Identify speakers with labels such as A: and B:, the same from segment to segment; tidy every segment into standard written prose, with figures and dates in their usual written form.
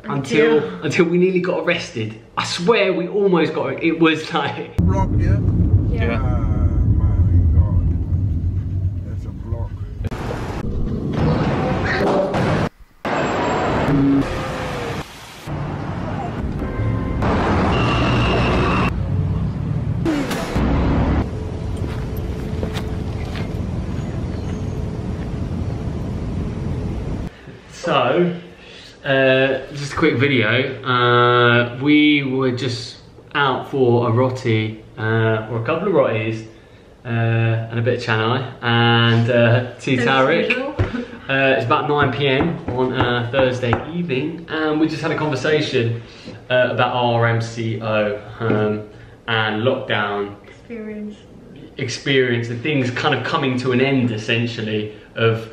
A: until we nearly got arrested. I swear we almost got it. Was like
B: block, yeah?
A: Yeah.
B: My God. That's a block.
A: So, just a quick video. We were just out for a roti, or a couple of rotis, and a bit of channai, and tea Tariq. It's about 9 PM on a Thursday evening, and we just had a conversation about our MCO and lockdown experience, and things kind of coming to an end, essentially, of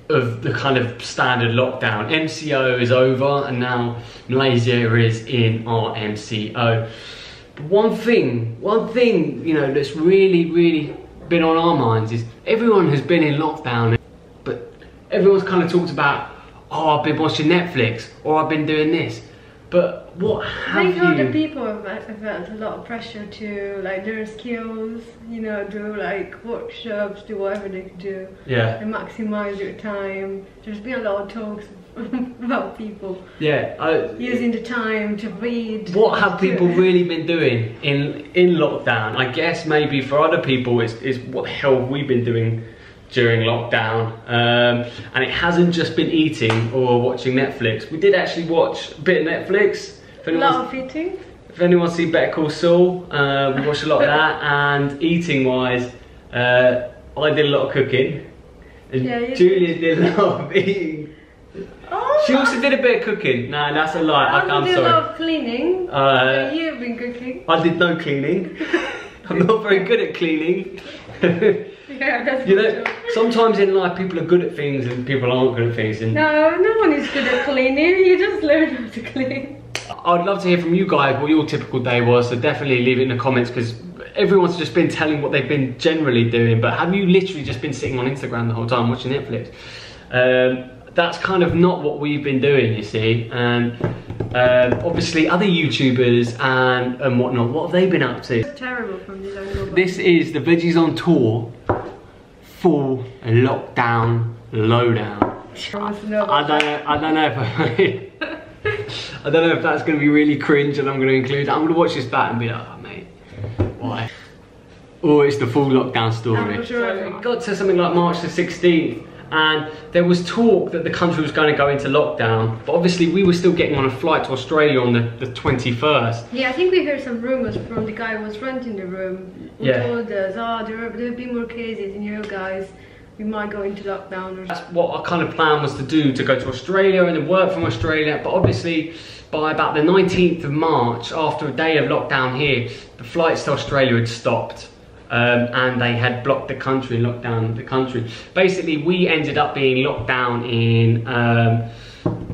A: the kind of standard lockdown. MCO is over, and now Malaysia is in our MCO. But one thing, you know, that's really been on our minds is everyone has been in lockdown, but everyone's kind of talked about, oh, I've been watching Netflix, or I've been doing this. But what have you...
C: I think all the people have felt a lot of pressure to like learn skills, you know, do like workshops, do whatever they can do.
A: Yeah.
C: And maximize your time. There's been a lot of talks about people.
A: Yeah.
C: Using the time to read.
A: What have people really been doing in lockdown? I guess maybe for other people is what the hell have we been doing during lockdown, and it hasn't just been eating or watching Netflix. We did actually watch a bit of Netflix.
C: A lot of eating.
A: If anyone's seen Better Call Saul, we watched a lot of that. And eating wise, I did a lot of cooking, and
C: yeah,
A: Julia did a lot of eating.
C: Oh,
A: She also did a bit of cooking. No, that's a lie. I'm
C: did
A: sorry.
C: a lot of cleaning. You've been cooking.
A: I did no cleaning. I'm not very good at cleaning.
C: Yeah, that's
A: you know, sometimes in life people are good at things and people aren't good at things. And
C: no one is good at cleaning. You just learn how to clean.
A: I'd love to hear from you guys what your typical day was. So definitely leave it in the comments, because everyone's just been telling what they've been generally doing. But have you literally just been sitting on Instagram the whole time watching Netflix? That's kind of not what we've been doing, you see. And obviously other YouTubers and whatnot, what have they been up to?
C: It's terrible from this angle.
A: This is the Veggies on Tour full lockdown lowdown. I don't know if I don't know if that's going to be really cringe and I'm going to include it. I'm going to watch this back and be like, oh mate, why? Oh, it's the full lockdown story.
C: Sure.
A: It got to something like March the 16th, and there was talk that the country was going to go into lockdown, but obviously we were still getting on a flight to Australia on the 21st.
C: Yeah, I think we heard some rumours from the guy who was renting the room, who told us, oh, there'll be more cases in here, guys. We might go into lockdown.
A: That's what our kind of plan was to do, to go to Australia and then work from Australia. But obviously, by about the 19th of March, after a day of lockdown here, the flights to Australia had stopped. And they had blocked the country and locked down the country. Basically, we ended up being locked down in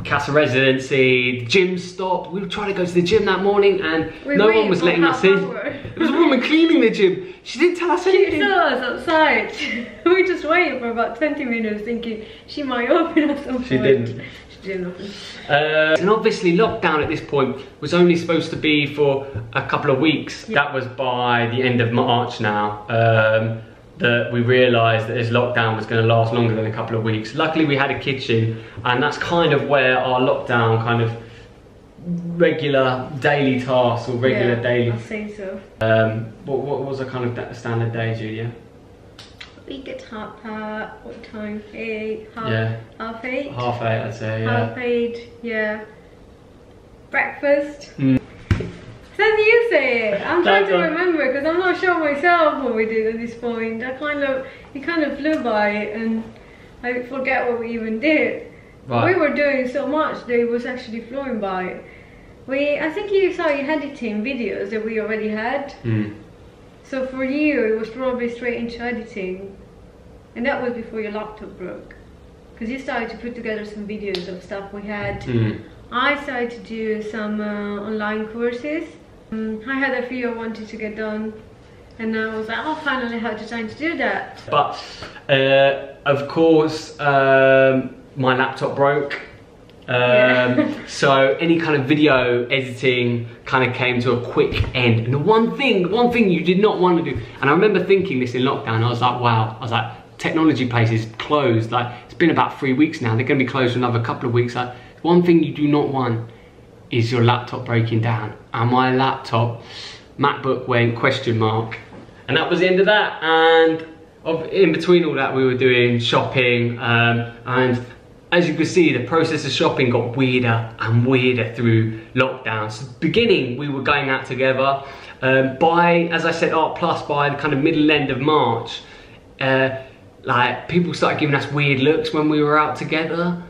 A: Casa Residency. The gym stopped. We were trying to go to the gym that morning, and no one was letting us in. There was a woman cleaning the gym. She didn't tell us anything.
C: She saw us outside. We just waited for about 20 minutes, thinking she might open us some point.
A: She didn't.
C: She didn't open.
A: And obviously lockdown at this point was only supposed to be for a couple of weeks. Yeah. That was by the end of March now, that we realised that this lockdown was going to last longer than a couple of weeks. Luckily we had a kitchen, and that's kind of where our lockdown kind of regular daily tasks or regular daily...
C: I'll say so.
A: What was a kind of standard day, Julia?
C: We get up at what time? 8? Half 8?
A: Half 8, I'd say, yeah.
C: Half 8, yeah. Breakfast. Then you say it. I'm trying to remember, because I'm not sure myself what we did at this point. It kind of flew by, and I forget what we even did. Right. We were doing so much that it was actually flowing by. I think you saw you editing videos that we already had. So for you, it was probably straight into editing, and that was before your laptop broke, because you started to put together some videos of stuff we had. I started to do some online courses. I had a few I wanted to get done, and I was like, oh, finally had the time to do that. But
A: of course, my laptop broke So any kind of video editing kind of came to a quick end. And the one thing you did not want to do, and I remember thinking this in lockdown, I was like, wow, I was like, technology places closed, like it's been about 3 weeks now, they're going to be closed for another couple of weeks. Like, one thing you do not want is your laptop breaking down. And my laptop, MacBook went ? And that was the end of that. And in between all that, we were doing shopping, and as you can see, the process of shopping got weirder and weirder through lockdown. So beginning, we were going out together. By, as I said, by the kind of middle end of March, like people started giving us weird looks when we were out together.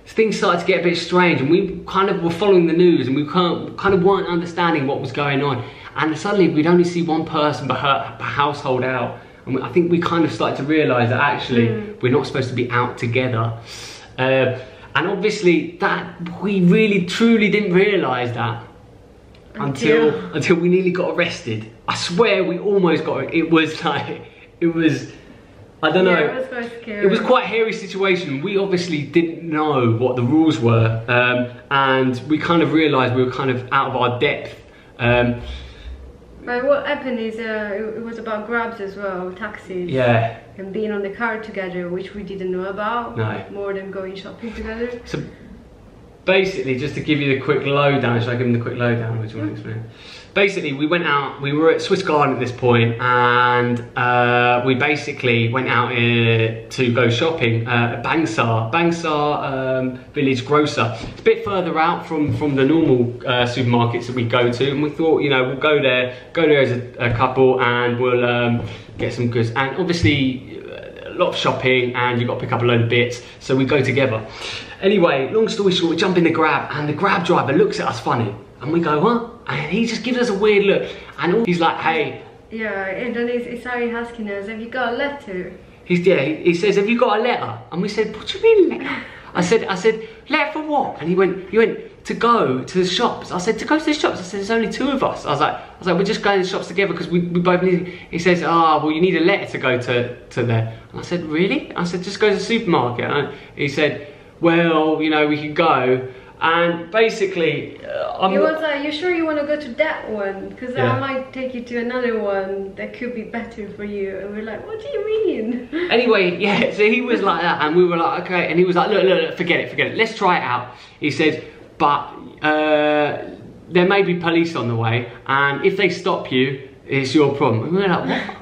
A: Things started to get a bit strange, and we kind of were following the news, and we kind of weren't understanding what was going on. And suddenly we'd only see one person per household out. And I think we kind of started to realise that actually we're not supposed to be out together. And obviously that we really truly didn't realise that until we nearly got arrested. I swear we almost got it. It was I don't know.
C: Yeah, it was quite scary.
A: It was quite a hairy situation. We obviously didn't know what the rules were, and we kind of realised we were kind of out of our depth.
C: But what happened is it was about grabs as well, taxis.
A: Yeah.
C: And being on the car together, which we didn't know about.
A: No.
C: More than going shopping together.
A: So basically, just to give you the quick lowdown, should I give them the quick lowdown? Which one to explain? Basically, we went out, we were at Swiss Garden at this point, and we basically went out to go shopping at Bangsar Village Grocer. It's a bit further out from the normal supermarkets that we go to, and we thought, you know, we'll go there as a couple, and we'll get some goods. And obviously, a lot of shopping, and you've got to pick up a load of bits, so we go together. Anyway, long story short, we jump in the Grab, and the Grab driver looks at us funny, and we go, what? And he just gives us a weird look, and he's like, hey.
C: Yeah, and then he started asking us, have you got a letter?
A: He says, have you got a letter? And we said, what do you mean letter? I said, letter for what? And he went, to go to the shops. I said, to go to the shops? I said, there's only 2 of us. I was like, we're just going to the shops together because we both need it. He says, well, you need a letter to go to there. And I said, really? I said, just go to the supermarket. And he said, well, you know, we could go. And basically,
C: he was like, you sure you want to go to that one? Because I might take you to another one that could be better for you. And we're like, what do you mean?
A: Anyway, yeah, so he was like that, and we were like, okay. And he was like, look, forget it. Let's try it out. He said, but there may be police on the way, and if they stop you, it's your problem. And we were like, what?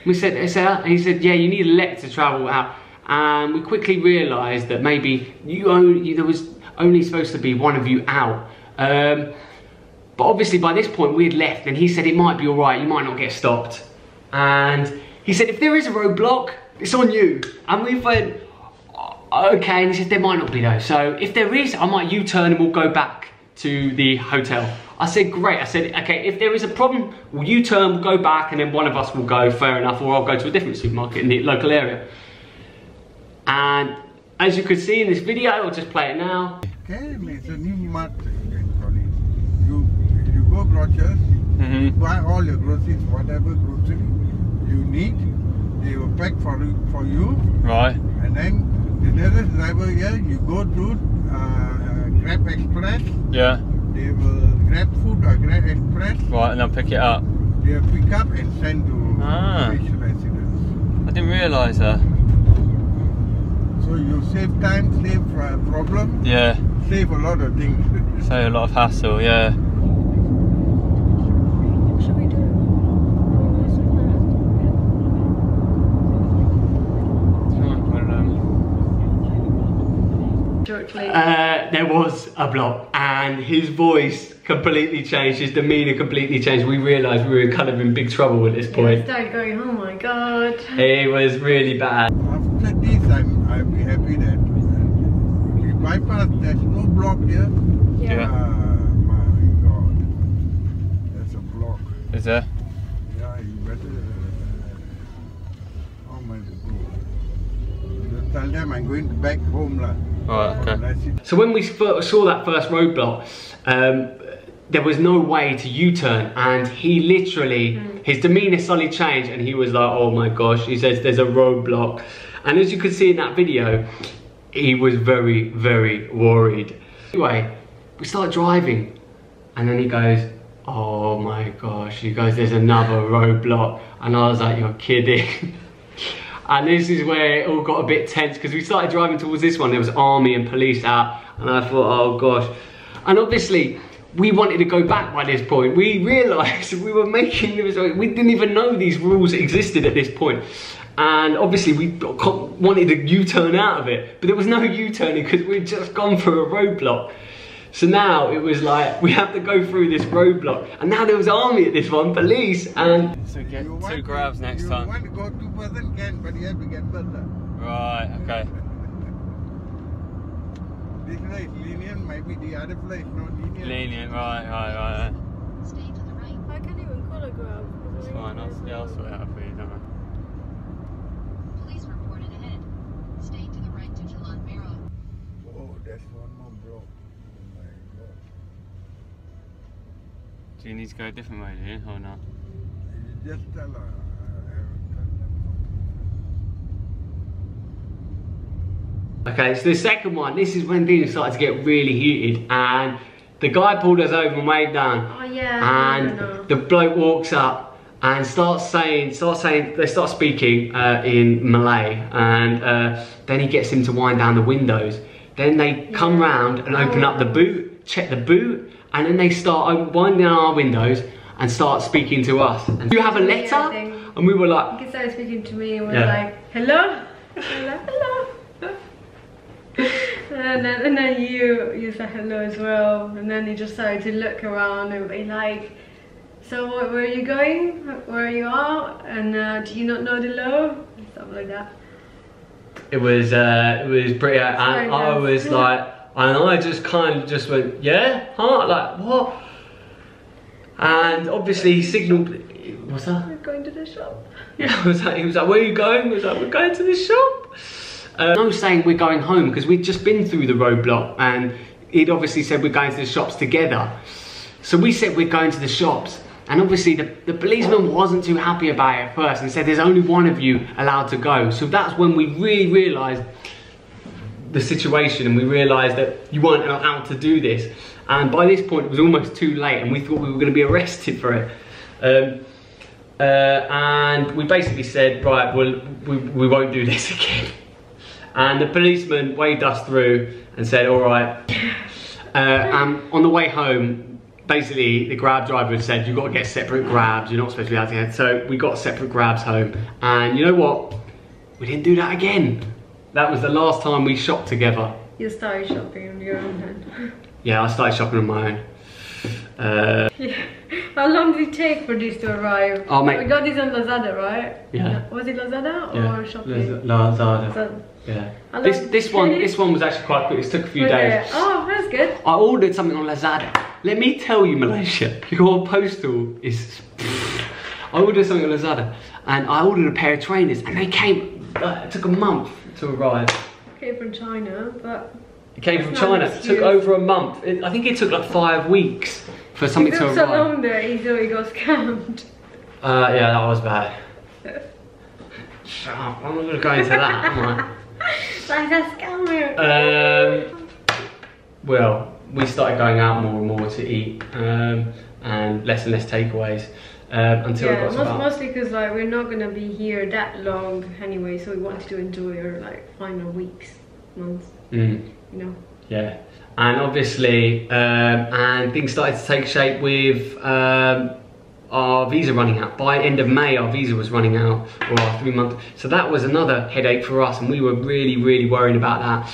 A: We said, and he said, yeah, you need a letter to travel out. And we quickly realised that maybe there was only supposed to be one of you out. But obviously by this point we had left, and he said it might be alright, you might not get stopped. And he said, if there is a roadblock, it's on you. And we went, okay, and he said, there might not be though. So if there is, I might U-turn and we'll go back to the hotel. I said, great. I said, okay, if there is a problem, we'll U-turn, we'll go back, and then one of us will go, fair enough, or I'll go to a different supermarket in the local area. And as you can see in this video, I'll just play it now.
B: Okay, it's a new mart, you can call it. You go grocers, buy all your groceries, whatever grocery you need, they will pack for you.
D: Right.
B: And then the nearest driver here, you go to Grab Express.
D: Yeah.
B: They will grab food or Grab Express.
D: Right, and they'll pick it up.
B: They'll pick up and send to each residence.
D: I didn't realise that.
B: So you save time, save problem.
D: Yeah.
B: Save a lot of things.
D: Save a lot of hassle, yeah.
C: What should we do?
A: There was a block, and his voice completely changed, his demeanour completely changed. We realised we were kind of in big trouble at this point.
C: I started going, oh my god.
A: It was really bad.
B: After this, I'll be happy that we bypass, there's no block here.
C: Yeah.
B: My god, there's a block.
D: Is there?
B: Yeah, you better. How am I to go? You tell them I'm going back home lah.
D: Right, okay.
A: So when we saw that first roadblock, there was no way to U-turn, and he literally, his demeanour suddenly changed, and he was like, oh my gosh, he says there's a roadblock. And as you can see in that video, he was very, very worried. Anyway, we started driving, and then he goes, oh my gosh, he goes, there's another roadblock. And I was like, you're kidding. And this is where it all got a bit tense, because we started driving towards this one, there was army and police out, and I thought, oh gosh. And obviously, we wanted to go back by this point. We realised we were making the mistake. We didn't even know these rules existed at this point. And obviously we wanted a U-turn out of it, but there was no U-turning because we'd just gone through a roadblock. So now it was like, we have to go through this roadblock. And now there was army at this one, police, and...
D: So get 2 grabs next time.
B: You want to go 2% can, but you have to get further.
D: Right, okay.
B: This flight is lenient, might be the other flight is not lenient.
D: Lenient, right.
C: Stay to the right. I can't even call a grab.
D: It's fine, I'll sort it out for you, don't I?
E: Police reported ahead. Stay to the right to Jalan Merah.
B: Oh, that's one more block. Oh my god.
D: Do you need to go a different way, do you, or not?
B: You just tell her.
A: Okay, so the second one, this is when things started to get really heated, and the guy pulled us over and waved down.
C: Oh yeah.
A: And the bloke walks up and starts speaking in Malay, and then he gets him to wind down the windows. Then they come round and open up the boot, check the boot, and then they start winding down our windows and start speaking to us. And you have a letter? And we were like...
C: He started speaking to me and was like, hello? Hello? And then you said hello as well, and then he just started to look around and be like, so where are you going? Where are you at? And do you not know the law? Stuff like that.
A: It was pretty, and I was like, and I just kind of just went, yeah, huh? Like, what? And obviously he signalled, what's that?
C: We're going to the shop.
A: Yeah, he was like, where are you going? I was like, we're going to the shop. No saying we're going home, because we'd just been through the roadblock, and he'd obviously said we're going to the shops together. So we said we're going to the shops, and obviously the policeman wasn't too happy about it at first and said there's only one of you allowed to go. So that's when we really realised the situation, and we realised that you weren't allowed to do this. And by this point it was almost too late, and we thought we were going to be arrested for it. And we basically said, right, well, we won't do this again. And the policeman waved us through and said, all right. On the way home, basically the grab driver had said, you've got to get separate grabs, you're not supposed to be allowed to get. So we got separate grabs home. And you know what? We didn't do that again. That was the last time we shopped together.
C: You started shopping on your own then?
A: Yeah, I started shopping on my own.
C: Yeah. How long did it take for this to arrive?
A: Oh, mate.
C: We got this on Lazada, right?
A: Yeah.
C: Was it Lazada or Shopee?
A: Lazada.
C: So,
A: yeah. This one was actually quite quick. It took a few days.
C: Oh, that's good.
A: I ordered something on Lazada. Let me tell you, Malaysia, your postal is... I ordered something on Lazada, and I ordered a pair of trainers, and they came, it took a month to arrive.
C: It came from China, but...
A: It came from China. It took over a month. I think it took like 5 weeks for something to arrive.
C: It took so long there, he thought he got scammed.
A: Yeah, that was bad. Shut up, I'm not going to go into that, am I?
C: Like a scammer.
A: Well, we started going out more and more to eat, and less takeaways, until it got to about...
C: mostly because like we're not going to be here that long anyway, so we wanted to enjoy our like final weeks, months, you know.
A: Yeah, and obviously, and things started to take shape with our visa running out. By end of May, our visa was running out, or our 3 months. So that was another headache for us, and we were really worried about that.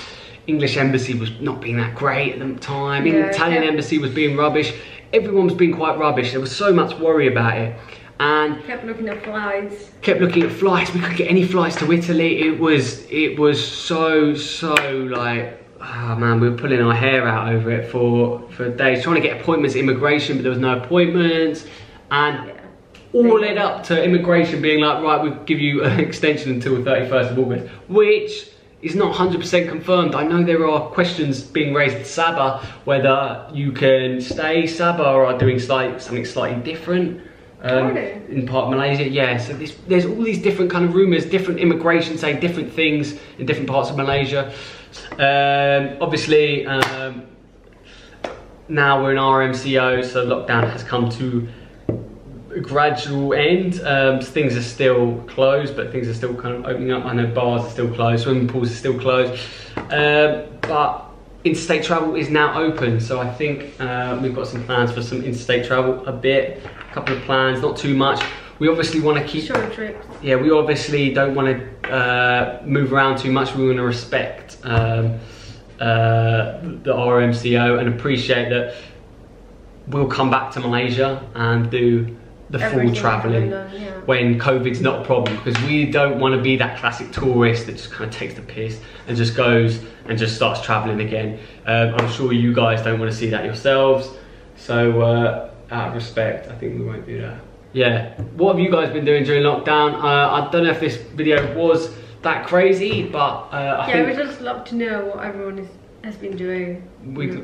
A: English embassy was not being that great at the time.
C: Yeah,
A: Italian embassy was being rubbish. Everyone was being quite rubbish. There was so much worry about it. And
C: kept looking at flights.
A: Kept looking at flights. We couldn't get any flights to Italy. It was so like, oh man, we were pulling our hair out over it for days, trying to get appointments at immigration, but there was no appointments. And all led up to immigration being like, right, we'll give you an extension until the 31st of August, which is not 100% confirmed. I know there are questions being raised at Sabah whether you can stay Sabah or are doing something slightly different. in part of Malaysia. Yeah, so there's all these different kind of rumours, different immigration saying different things in different parts of Malaysia. Obviously, now we're in our MCO, so lockdown has come to a gradual end. Things are still closed, but things are still kind of opening up. I know bars are still closed, swimming pools are still closed, but interstate travel is now open. So I think we've got some plans for some interstate travel, a couple of plans, not too much. We obviously want to keep
C: short trips.
A: Yeah, we obviously don't want to move around too much. We want to respect the RMCO and appreciate that we'll come back to Malaysia and do the full travelling when COVID's not a problem, because we don't want to be that classic tourist that just kind of takes the piss and just goes and just starts travelling again. I'm sure you guys don't want to see that yourselves, so out of respect, I think we won't do that. Yeah, what have you guys been doing during lockdown? I don't know if this video was that crazy, but I think
C: we'd just love to know what everyone has been doing.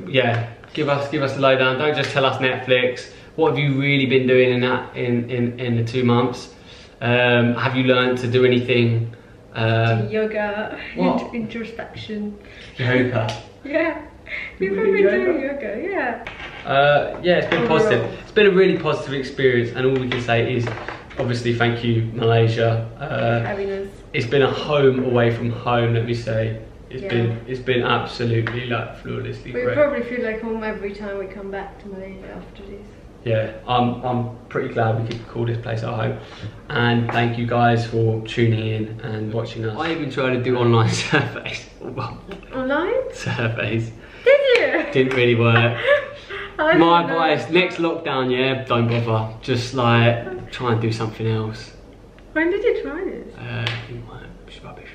A: Yeah, give us the lowdown. Don't just tell us Netflix. What have you really been doing in that in the 2 months? Have you learned to do anything?
C: Yoga, introspection.
A: Yoga.
C: Yeah, you've been doing yoga. Yeah.
A: Yeah, it's been positive. It's been a really positive experience, and all we can say is obviously thank you, Malaysia.
C: Happiness.
A: It's been a home away from home, let me say. It's been absolutely like flawlessly great.
C: We probably feel like home every time we come back to Malaysia after this.
A: Yeah, I'm pretty glad we could call this place our home, and thank you guys for tuning in and watching us. I even tried to do online surveys.
C: Online?
A: Surveys.
C: Did you?
A: Didn't really work. My advice, next lockdown, yeah, don't bother. Just like try and do something else.
C: When did you try this?
A: It was rubbish.